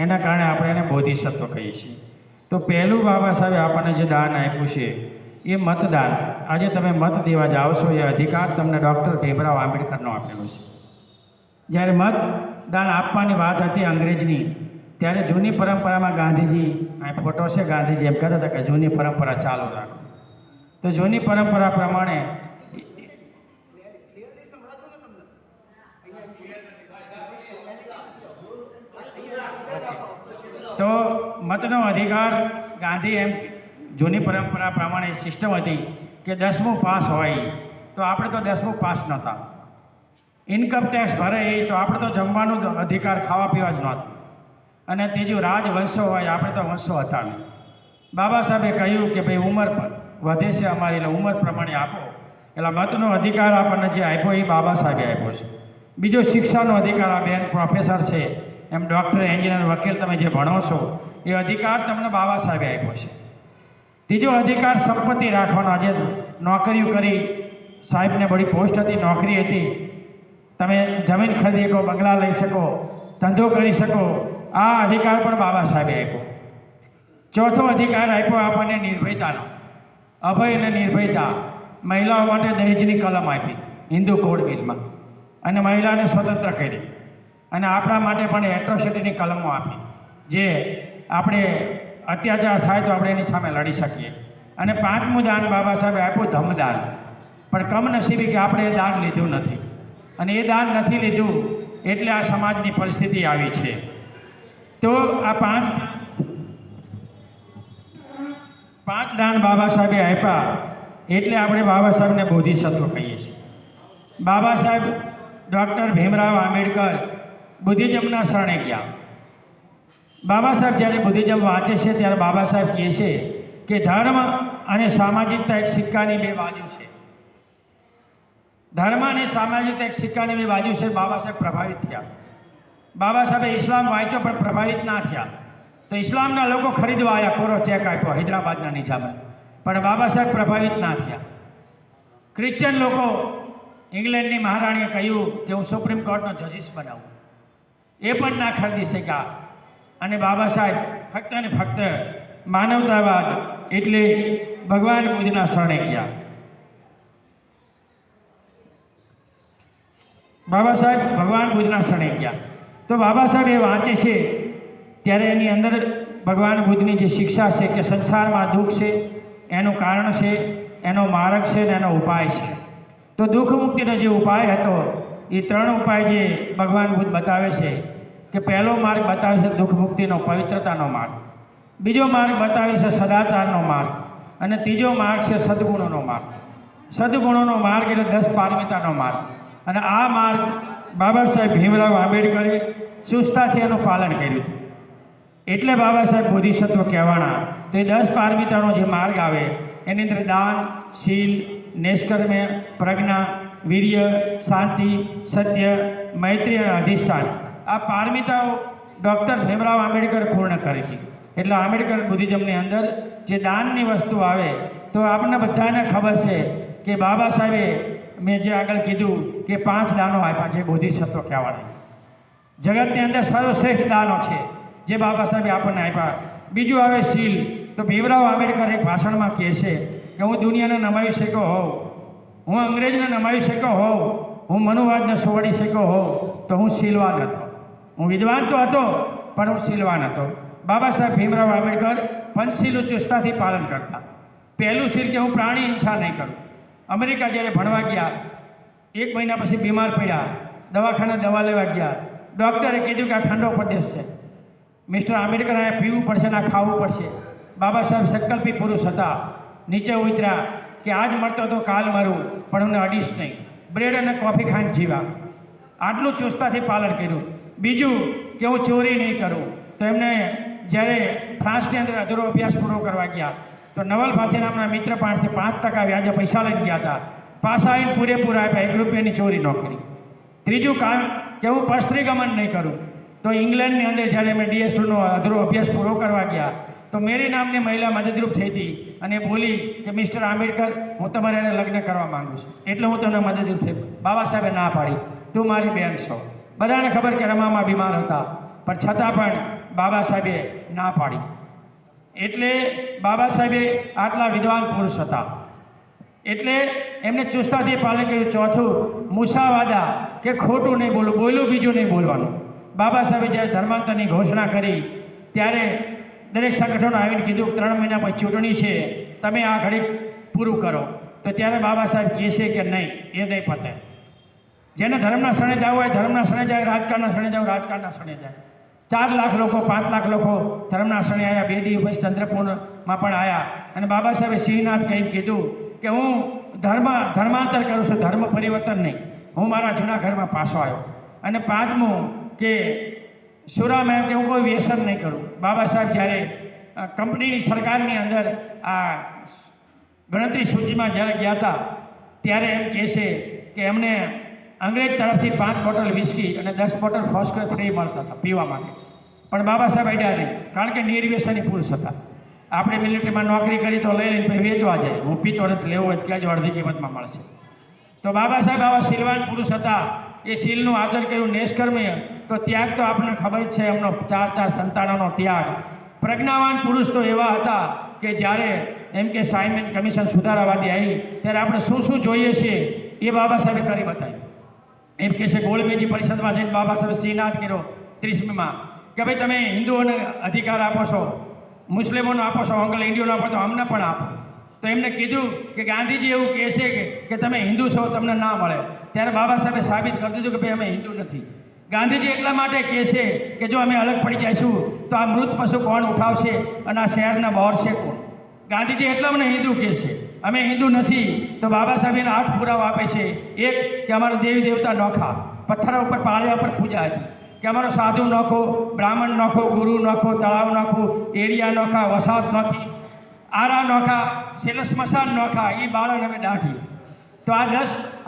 એના કારણે આપણે એને બોધિસત્વ કહીએ છીએ. તો પહેલું બાબા સાહેબે આપણને જે દાન આપ્યું છે એ મતદાન. આજે તમે મત દેવા જાઓ છો એ અધિકાર તમને ડૉક્ટર ભીમરાવ આંબેડકરનો આપેલો છે. જ્યારે મતદાન આપવાની વાત હતી અંગ્રેજની, ત્યારે જૂની પરંપરામાં ગાંધીજી, આ ફોટો છે, ગાંધીજી એમ કહેતા હતા કે જૂની પરંપરા ચાલુ રાખો. તો જૂની પરંપરા પ્રમાણે તો મતનો અધિકાર ગાંધી એમ જૂની પરંપરા પ્રમાણે સિસ્ટમ હતી કે 10મું પાસ હોય, તો આપણે તો 10મું પાસ નહોતા. ઇન્કમ ટેક્સ ભરે એ તો આપણે તો જમવાનું અધિકાર ખાવા પીવા જ નહોતું. અને ત્રીજું રાજવંશો હોય, આપણે તો વંશો હતા નહીં. બાબા સાહેબે કહ્યું કે ભાઈ ઉંમર વધે છે અમારી, એટલે ઉંમર પ્રમાણે આપો. એટલે મતનો અધિકાર આપણને જે આપ્યો એ બાબા સાહેબે આપ્યો છે. બીજો શિક્ષાનો અધિકાર, આ બેન પ્રોફેસર છે, એમ ડૉક્ટર, એન્જિનિયર, વકીલ તમે જે ભણો છો એ અધિકાર તમને બાબા સાહેબે આપ્યો છે. ત્રીજો અધિકાર સંપત્તિ રાખવાનો. આજે નોકરીઓ કરી, સાહેબને બડી પોસ્ટ હતી, નોકરી હતી, તમે જમીન ખરીદી શકો, બંગલા લઈ શકો, ધંધો કરી શકો, આ અધિકાર પણ બાબા સાહેબે આપ્યો. ચોથો અધિકાર આપ્યો આપણને નિર્ભયતાનો. અભય અને નિર્ભયતા. મહિલાઓ માટે દહેજની કલમ આપી હિન્દુ કોડ બિલમાં, અને મહિલાને સ્વતંત્ર કરી. અને આપણા માટે પણ એટ્રોસિટીની કલમો આપી, જે આપણે અત્યાચાર થાય તો આપણે એની સામે લડી શકીએ. અને પાંચમું દાન બાબા સાહેબે આપ્યું ધમ્મદાન. પણ કમનસીબી કે આપણે એ દાન લીધું નથી, અને એ દાન નથી લીધું એટલે આ સમાજની પરિસ્થિતિ આવી છે. તો આ પાંચ દાન બાબા સાહેબે આપ્યા એટલે આપણે બાબા સાહેબને બોધિસત્વ કહીએ છીએ. બાબા સાહેબ ડૉક્ટર ભીમરાવ આંબેડકર બુદ્ધિઝમના શરણે ગયા. બાબા સાહેબ જ્યારે બુદ્ધિઝમ વાંચે છે ત્યારે બાબા સાહેબ કહે છે કે ધર્મ અને સામાજિકતા એક સિક્કાની બે બાજુ છે. ધર્મ અને સામાજિકતા એક સિક્કાની બે બાજુ છે. બાબા સાહેબ પ્રભાવિત થયા. બાબા સાહેબે ઇસ્લામ વાંચ્યો પણ પ્રભાવિત ના થયા. તો ઇસ્લામના લોકો ખરીદવા આવ્યા, કોરો ચેક આપ્યો હૈદરાબાદના નિજામે, પણ બાબા સાહેબ પ્રભાવિત ના થયા. ક્રિશ્ચન લોકો, ઇંગ્લેન્ડની મહારાણીએ કહ્યું કે હું સુપ્રીમ કોર્ટનો જજીસ બનાવું, એ પણ ના ખરીદી શક્યા. અને બાબા સાહેબ ફક્ત અને ફક્ત માનવતાવાદ એટલે ભગવાન બુદ્ધના શરણે ગયા. બાબા સાહેબ ભગવાન બુદ્ધના શરણે ગયા. તો બાબા સાહેબ એ વાંચે છે ત્યારે એની અંદર ભગવાન બુદ્ધની જે શિક્ષા છે કે સંસારમાં દુઃખ છે, એનું કારણ છે, એનો માર્ગ છે ને એનો ઉપાય છે. તો દુઃખ મુક્તિનો જે ઉપાય હતો એ 3 ઉપાય જે ભગવાન બુદ્ધ બતાવે છે કે પહેલો માર્ગ બતાવે છે દુઃખ મુક્તિનો, પવિત્રતાનો માર્ગ. બીજો માર્ગ બતાવે છે સદાચારનો માર્ગ. અને ત્રીજો માર્ગ છે સદગુણોનો માર્ગ. સદગુણોનો માર્ગ એટલે 10 પારમિતાનો માર્ગ. અને આ માર્ગ બાબા સાહેબ ભીમરાવ આંબેડકરે ચુસ્તતાથી એનું પાલન કર્યું. એટલે બાબા સાહેબ બોધિસત્વ કહેવાના. તો એ 10 પારમિતાનો જે માર્ગ આવે એની અંદર દાન, શીલ, નિષ્કર્મ્ય, પ્રજ્ઞા, વીર્ય, શાંતિ, સત્ય, મૈત્રી અને અધિષ્ઠાન, આ પારમિતાઓ ડૉક્ટર ભીમરાવ આંબેડકર પૂર્ણ કરી હતી. એટલે આંબેડકર બુદ્ધિઝમની અંદર જે દાનની વસ્તુ આવે તો આપણને બધાને ખબર છે કે બાબા સાહેબે મેં જે આગળ કીધું કે 5 દાનો આપ્યા છે બોધિસત્વ કહેવાના. જગતની અંદર સર્વશ્રેષ્ઠ દાનો છે જે બાબા સાહેબે આપણને આપ્યા. બીજું આવે શીલ. તો ભીમરાવ આંબેડકર એક ભાષણમાં કહે છે કે હું દુનિયાને નમાવી શક્યો હોઉં, હું અંગ્રેજને નમાવી શક્યો હોઉં, હું મનુવાદને સોવડી શક્યો હોઉં, તો હું શીલવાન હતો. હું વિદ્વાન તો હતો પણ હું શીલવાન હતો. બાબા સાહેબ ભીમરાવ આંબેડકર પંચશીલનું ચુસ્તતાથી પાલન કરતા. પહેલું શીલ કે હું પ્રાણી હિંસા નહીં કરું. અમેરિકા જ્યારે ભણવા ગયા, 1 મહિના પછી બીમાર પડ્યા, દવાખાને દવા લેવા ગયા, ડૉક્ટરે કીધું કે આ ઠંડો પ્રદેશ છે, મિસ્ટર આંબેડકર અહીંયા પીવું પડશે ને આ ખાવું પડશે. બાબા સાહેબ સંકલ્પી પુરુષ હતા. નીચે ઉતર્યા કે આજ મળતો તો કાલ મરું, પણ અમને અડીશ નહીં. બ્રેડ અને કોફી ખાઈને જીવા. આટલું ચુસ્તતાથી પાલન કર્યું. બીજું કે હું ચોરી નહીં કરું. તો એમને જ્યારે ફ્રાન્સની અંદર અધૂરો અભ્યાસ પૂરો કરવા ગયા તો નવલ ભાથી નામના મિત્ર પાસેથી 5% વ્યાજે પૈસા લઈને ગયા હતા. પાછા આવીને પૂરેપૂરા આપ્યા, 1 રૂપિયાની ચોરી ન કરી. ત્રીજું કામ કે હું પરસ્ત્રીગમન નહીં કરું. તો ઇંગ્લેન્ડની અંદર જ્યારે મેં DS2નો અધૂરો અભ્યાસ પૂરો કરવા ગયા તો મેરી નામની મહિલા મદદરૂપ થઈ હતી અને બોલી કે મિસ્ટર આંબેડકર હું તમારે એને લગ્ન કરવા માગું છું, એટલે હું તમને મદદરૂપ થઈ. બાબા સાહેબે ના પાડી, તું મારી બેન છો. બધાને ખબર કે રમામાં બીમાર હતા, પણ છતાં પણ બાબા સાહેબે ના પાડી. એટલે બાબા સાહેબે આટલા વિદ્વાન પુરુષ હતા એટલે એમને ચુસ્તાથી પાલન કર્યું. ચોથું, મુસાવાદા કે ખોટું નહીં બોલવું, બોલ્યું બીજું નહીં બોલવાનું. બાબા સાહેબે જ્યારે ધર્માંતરની ઘોષણા કરી ત્યારે દરેક સંગઠનો આવીને કીધું 3 મહિના પછી ચૂંટણી છે, તમે આ ઘડી પૂરું કરો. તો ત્યારે બાબા સાહેબ કહેશે કે નહીં, એ નહીં પતે. જેને ધર્મના શરણે જવું હોય ધર્મના શરણે જાય, રાજકારણના શરણે જવું રાજકારણના શરણે જાય. 4 લાખ લોકો 5 લાખ લોકો ધર્મના શરણે આવ્યા. 2 દિવસ પછી ચંદ્રપુરમાં પણ આવ્યા અને બાબા સાહેબે સિંહનાથ કહીને કીધું કે હું ધર્માંતર કરું છું, ધર્મ પરિવર્તન નહીં. હું મારા જૂના ઘરમાં પાછો આવ્યો. અને 5મું કે સુરામાં કે હું કોઈ વ્યસન નહીં કરું. બાબા સાહેબ જ્યારે કંપનીની સરકારની અંદર આ ગણતરી સૂચિમાં જ્યારે ગયા હતા ત્યારે એમ કહેશે કે એમને અંગ્રેજ તરફથી 5 બોટલ વિસ્કી અને 10 બોટલ ફર્સ્ટ ફ્રી મળતા હતા પીવા માટે. પણ બાબા સાહેબ અડ્યા નહીં, કારણ કે નિર્વ્યસની પુરુષ હતા. આપણે મિલિટરીમાં નોકરી કરી તો લઈ લઈને પછી વેચવા જાય. હું પીતો નથી, લેવું હોય ત્યાં જ અડધી કિંમતમાં મળશે. તો બાબા સાહેબ આવા શીલવાન પુરુષ હતા. એ શીલનું આચરણ કર્યું, નિષ્કર્મ્ય. તો ત્યાગ તો આપણને ખબર જ છે, એમનો 4 સંતાનોનો ત્યાગ. પ્રજ્ઞાવાન પુરુષ તો એવા હતા કે જ્યારે એમ કે સાયમન કમિશન સુધારાવાદી આવી ત્યારે આપણે શું શું જોઈએ છીએ એ બાબા સાહેબે કરી બતાવ્યું. એમ કે છે ગોળમેજી પરિષદમાં જઈને બાબા સાહેબે સિંહનાદ કર્યો 30મીમાં કે ભાઈ તમે હિન્દુઓને અધિકાર આપો છો, મુસ્લિમોને આપો છો, અંગ્રેજ ઇન્ડિયોને આપો તો અમને પણ આપો. તો એમને કીધું કે ગાંધીજી એવું કહે છે કે તમે હિન્દુ છો તમને ના મળે. ત્યારે બાબા સાહેબે સાબિત કરી દીધું કે ભાઈ અમે હિન્દુ નથી. ગાંધીજી એટલા માટે કહે છે કે જો અમે અલગ પડી જઈશું તો આ મૃત પશુ કોણ ઉઠાવશે અને આ શહેરના બહાર છે કોણ. ગાંધીજી એટલા મને હિન્દુ કહે છે, અમે હિન્દુ નથી. તો બાબા સાહેબ એના 8 પુરાવા આપે છે. એક કે અમારા દેવી દેવતા નોખા, પથ્થર ઉપર પાળિયા પર પૂજા હતી. કે અમારો સાધુ નોખો, બ્રાહ્મણ નોખો, ગુરુ નોખો, તળાવ નોખું, એરિયા નોખા, વસાહત નોખી, આરા નોખા, શેલ સ્મશાન નોખા, એ બાળણ હવે દાઢી. તો આ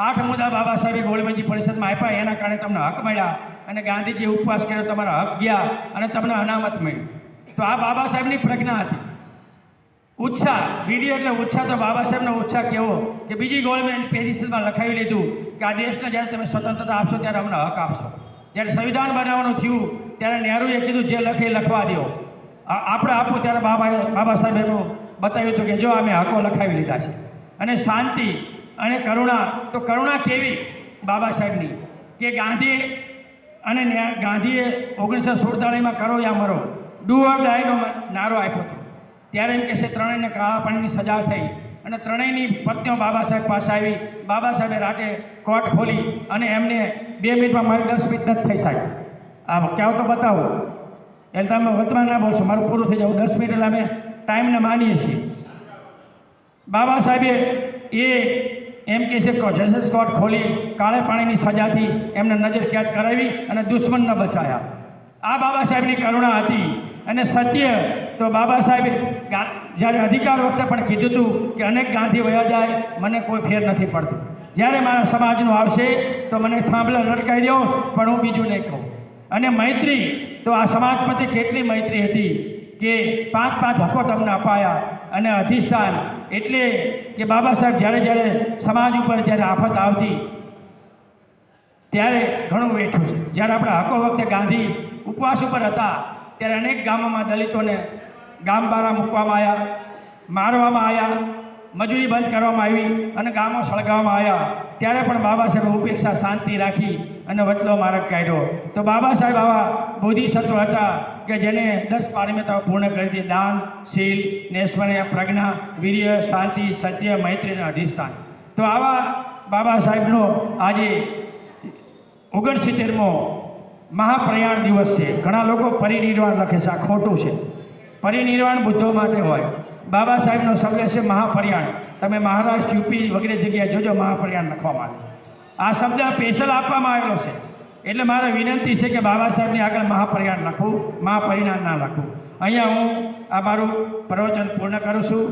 8 મુદ્દા બાબા સાહેબે ગોળમેજી પરિષદમાં આપ્યા. એના કારણે તમને હક મળ્યા અને ગાંધીજીએ ઉપવાસ કર્યો, તમારા હક ગયા અને તમને અનામત મળ્યું. તો આ બાબા સાહેબની પ્રજ્ઞા હતી. ઉત્સાહ, વીર્ય એટલે ઉત્સાહ. તો બાબા સાહેબનો ઉત્સાહ કેવો કે બીજી ગવર્મેન્ટ પરિષદમાં લખાવી લીધું કે આ દેશને જ્યારે તમે સ્વતંત્રતા આપશો ત્યારે અમને હક આપશો. જ્યારે સંવિધાન બનાવવાનું થયું ત્યારે નહેરુએ કીધું જે લખે લખવા દો, આપણે આપવું. ત્યારે બાબા સાહેબ એનું બતાવ્યું હતું કે જો અમે હકો લખાવી લીધા છે. અને શાંતિ અને કરુણા. તો કરુણા કેવી બાબા સાહેબની કે ગાંધીએ 1947માં કરો યા મરો, ડુ ઓર ડાયનો નારો આપ્યો હતો. ત્યારે એમ કહેશે ત્રણેયને કાળા પાણીની સજા થઈ અને ત્રણેયની પત્નીઓ બાબા સાહેબ પાસે આવી. બાબા સાહેબે રાતે કોર્ટ ખોલી અને એમને 2 મિનિટમાં મારી 10 મિનિટ નથી થઈ સાહેબ, આ કહેવો તો બતાવો. એટલે તમે વચમાં ના બોલશો, મારું પૂરું થઈ જાવ 10 મિનિટ. એટલે અમે ટાઈમને માનીએ છીએ. બાબા સાહેબે એમ કહે છે કે જજેસ કોર્ટ ખોલી કાળે પાણીની સજાથી એમને નજર કેદ કરાવી અને દુશ્મનને બચાવ્યા. આ બાબા સાહેબની કરુણા હતી. અને સત્ય તો બાબા સાહેબે જ્યારે અધિકાર વખતે પણ કીધું હતું કે અનેક ગાંધી વયા જાય, મને કોઈ ફેર નથી પડતું. જ્યારે મારા સમાજનું આવશે તો મને થાંભલા લટકાવી દો, પણ હું બીજું નહીં કહું. અને મૈત્રી તો આ સમાજ પ્રત્યે કેટલી મૈત્રી હતી કે 5 હકો તમને અપાયા. અને અધિષ્ઠાન એટલે કે બાબા સાહેબ જ્યારે સમાજ ઉપર જ્યારે આફત આવતી ત્યારે ઘણું વેઠું છે. જ્યારે આપણા હકો વખતે ગાંધી ઉપવાસ ઉપર હતા ત્યારે અનેક ગામોમાં દલિતોને ગામ બહાર મૂકવામાં આવ્યા, મારવામાં આવ્યા, મજૂરી બંધ કરવામાં આવી અને ગામો સળગાવવામાં આવ્યા. ત્યારે પણ બાબા સાહેબે ઉપેક્ષા શાંતિ રાખી અને વચલો માર્ગ કાઢ્યો. તો બાબા સાહેબ આવા બોધિસત્વ હતા કે જેને 10 પારમિતાઓ પૂર્ણ કરી હતી: દાન, શીલ, નેશ્વર્ય, પ્રજ્ઞા, વીર્ય, શાંતિ, સત્ય, મૈત્રી અને અધિષ્ઠાન. તો આવા બાબા સાહેબનો આજે 69મો મહાપ્રયાણ દિવસ છે. ઘણા લોકો પરિનિર્વાણ લખે છે, આ ખોટું છે. પરિનિર્વાણ બુદ્ધો માટે હોય. બાબા સાહેબનો શબ્દ છે મહાપર્યાણ. તમે મહારાષ્ટ્ર, યુપી વગેરે જગ્યાએ જોજો મહાપર્યાણ લખવામાં આવે. આ શબ્દ સ્પેશિયલ આપવામાં આવેલો છે. એટલે મારે વિનંતી છે કે બાબા સાહેબની આગળ મહાપર્યાણ લખવું, મહાપરિણામ ના લખવું. અહીંયા હું આ મારું પ્રવચન પૂર્ણ કરું છું.